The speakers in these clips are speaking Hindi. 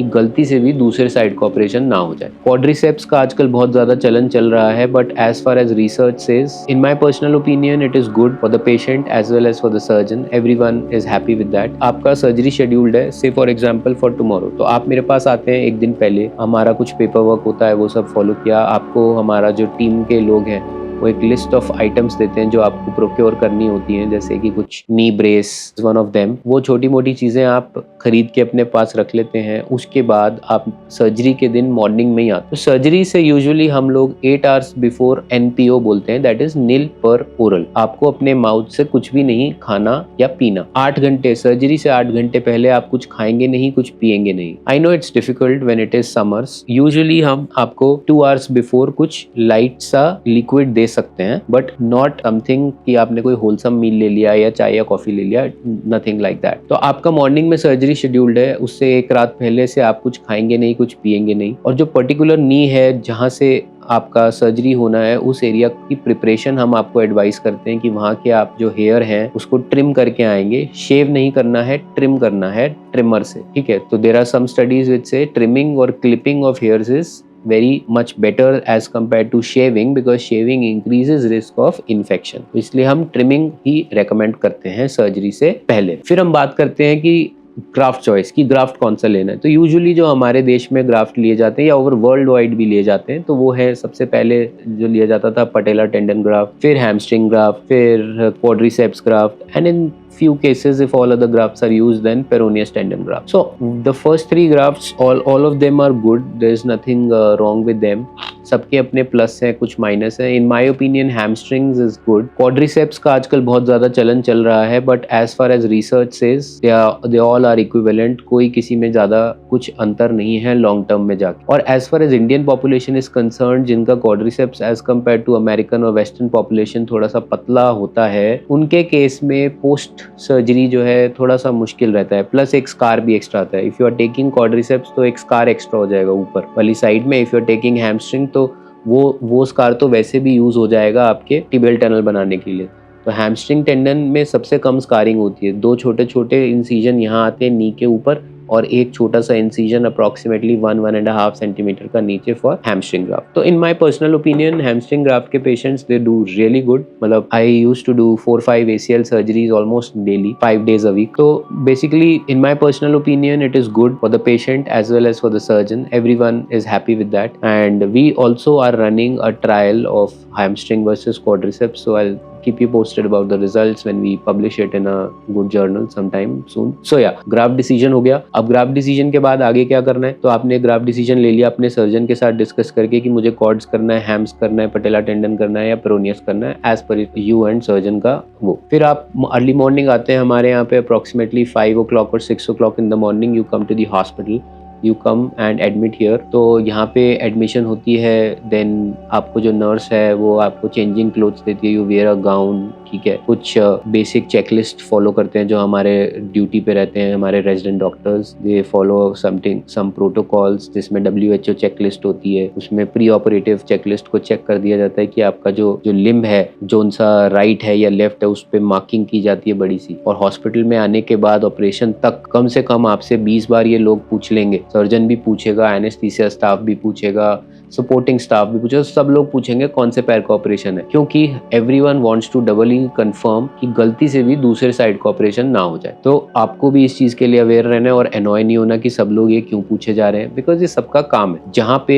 कि गलती से भी दूसरे साइड का ऑपरेशन ना हो जाए। क्वाड्रिसेप्स का आजकल बहुत ज्यादा चलन चल रहा है, but as far as research says, in my personal opinion, it is good for the patient as well as for the surgeon. Everyone is happy with that. आपका सर्जरी शेड्यूल्ड है, say for example for tomorrow, तो आप मेरे पास आते हैं एक दिन पहले, हमारा कुछ पेपर वर्क होता है वो सब फॉलो किया, आपको हमारा जो टीम के लोग हैं वो एक लिस्ट ऑफ आइटम्स देते हैं जो आपको प्रोक्योर करनी होती हैं, जैसे कि कुछ नी ब्रेस वन ऑफ देम। वो छोटी मोटी चीजें आप खरीद के अपने पास रख लेते हैं। उसके बाद आप सर्जरी के दिन मॉर्निंग में ही आते। तो सर्जरी से यूजुअली हम लोग 8 आवर्स बिफोर NPO बोलते हैं, दैट इज नील पर ओरल। आपको अपने माउथ से कुछ भी नहीं खाना या पीना। 8 घंटे, सर्जरी से 8 घंटे पहले आप कुछ खाएंगे नहीं, कुछ पिएंगे नहीं। I know it's difficult when it is summers. Usually हम आपको 2 आवर्स बिफोर कुछ लाइट सा लिक्विड दे सकते हैं, बट नॉट समथिंग कि आपने कोई होलसम मील ले लिया या चाय या कॉफी ले लिया, नथिंग लाइक दैट। तो आपका मॉर्निंग में सर्जरी शेड्यूल्ड है, उससे एक रात पहले से आप कुछ खाएंगे नहीं, कुछ पिएंगे नहीं। और जो पर्टिकुलर नी है जहां से आपका सर्जरी होना है, उस एरिया की प्रिपरेशन हम आपको एडवाइस करते हैं कि वहाँ के आप जो हेयर हैं उसको ट्रिम करके आएंगे। शेव नहीं करना है, ट्रिम करना है ट्रिमर से, ठीक है। तो there are some studies which say trimming और clipping of hairs is very much better as compared to shaving, because shaving increases risk of infection। इसलिए हम trimming ही recommend करते हैं सर्जरी से पहले। फिर हम बात करते हैं कि ग्राफ्ट चॉइस की, ग्राफ्ट कौन सा लेना है। तो यूजुअली जो हमारे देश में ग्राफ्ट लिए जाते हैं या ओवर वर्ल्ड वाइड भी लिए जाते हैं, तो वो है सबसे पहले जो लिया जाता था पटेला टेंडन ग्राफ्ट, फिर हैमस्ट्रिंग ग्राफ्ट, फिर quadriceps graft, and in few cases if all other grafts are used, then peroneus tendon graft. So the first 3 grafts, all of them are good, there is nothing wrong with them। सबके अपने प्लस हैं, कुछ माइनस हैं। In my opinion hamstrings is good. Quadriceps का आजकल बहुत ज्यादा चलन चल रहा है, but as far as research says they all are equivalent. कोई किसी में ज्यादा कुछ अंतर नहीं है लॉन्ग टर्म में जाके। और as far as Indian population is concern, जिनका quadriceps as compare to American और वेस्टर्न पॉपुलेशन थोड़ा सा पतला होता है, उनके केस में पोस्ट सर्जरी जो है थोड़ा सा मुश्किल रहता है, प्लस एक स्कार भी एक्स्ट्रा आता है। If you are taking quadriceps तो एक स्कार एक्स्ट्रा हो जाएगा ऊपर वाली साइड में। If you are taking hamstring तो वो स्कार तो वैसे भी यूज हो जाएगा आपके टिबियल टनल बनाने के लिए। तो हैमस्ट्रिंग टेंडन में सबसे कम स्कारिंग होती है। 2 छोटे छोटे इंसिजन यहाँ आते हैं नी के ऊपर, और एक छोटा सा इंसिजन अप्रोक्सीमेटली 1.5 सेंटीमीटर का नीचे फॉर हैमस्ट्रिंग ग्राफ्ट। तो in my personal opinion hamstring graft के patients they do really good. मतलब I used to do 4-5 ACL surgeries almost daily, 5 days a week। तो basically in my personal opinion it is good for the patient as well as for the surgeon. Everyone is happy with that, and we also are running a trial of hamstring versus quadriceps, so I'll keep you posted about the results when we publish it in a good journal sometime soon। So yeah, graft decision हो गया। अब ग्राफ्ट डिसीजन के बाद आगे क्या करना है, तो आपने ग्राफ्ट डिसीजन ले लिया अपने सर्जन के साथ डिस्कस करके कि मुझे कॉर्ड्स करना है, हैम्स करना है, पटेला टेंडन करना है या पेरोनियस करना है, as per you and surgeon का वो। फिर आप अर्ली मॉर्निंग आते हैं हमारे यहाँ पे अप्रोक्सीमेटली 5 o'clock और 6 o'clock in the morning. You come to the hospital, you come and admit here. तो यहाँ पे एडमिशन होती है, देन आपको जो नर्स है वो आपको चेंजिंग क्लोथ्स देती है, यू वेयर अ गाउन, ठीक है। कुछ बेसिक चेकलिस्ट फॉलो करते हैं जो हमारे ड्यूटी पे रहते हैं, हमारे resident doctors, they follow some protocols, जिसमें WHO चेकलिस्ट होती है। उसमें प्री ऑपरेटिव चेकलिस्ट को चेक कर दिया जाता है कि आपका जो लिम्ब है, जोन सा राइट है या लेफ्ट है, उस पर मार्किंग की जाती है बड़ी सी। और हॉस्पिटल में आने के बाद ऑपरेशन तक कम से कम आपसे 20 बार ये लोग पूछ लेंगे। सर्जन भी पूछेगा, एनेस्थीसिया स्टाफ भी पूछेगा, सपोर्टिंग स्टाफ भी पूछेगा, सब लोग पूछेंगे कौन से पैर का ऑपरेशन है, क्योंकि everyone wants to Dabali confirm कि गलती से भी दूसरे साइड का ऑपरेशन ना हो जाए। तो आपको भी इस चीज के लिए अवेयर रहना है और एनॉय नहीं होना कि सब लोग ये क्यों पूछे जा रहे हैं, बिकॉज ये सबका काम है। जहाँ पे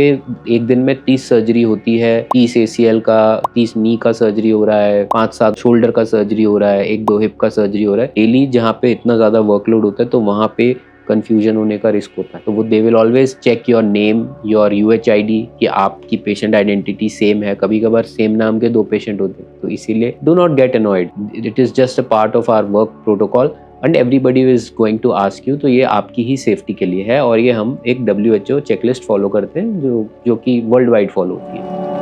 एक दिन में 30 सर्जरी होती है, 30 ACL का, 30 नी का सर्जरी हो रहा है, 5-7 शोल्डर का सर्जरी हो रहा है, 1-2 हिप का सर्जरी हो रहा है डेली, जहाँ पे इतना ज्यादा वर्कलोड होता है, तो वहाँ पे कंफ्यूजन होने का रिस्क होता है। तो वो they will always check your name, your UHID कि आपकी पेशेंट आइडेंटिटी सेम है। कभी कभार सेम नाम के 2 पेशेंट होते हैं, तो इसीलिए do not get annoyed, it is just a part of our work protocol and everybody is going to ask you. तो ये आपकी ही सेफ्टी के लिए है, और ये हम एक WHO चेकलिस्ट फॉलो करते हैं जो कि वर्ल्ड वाइड फॉलो होती है।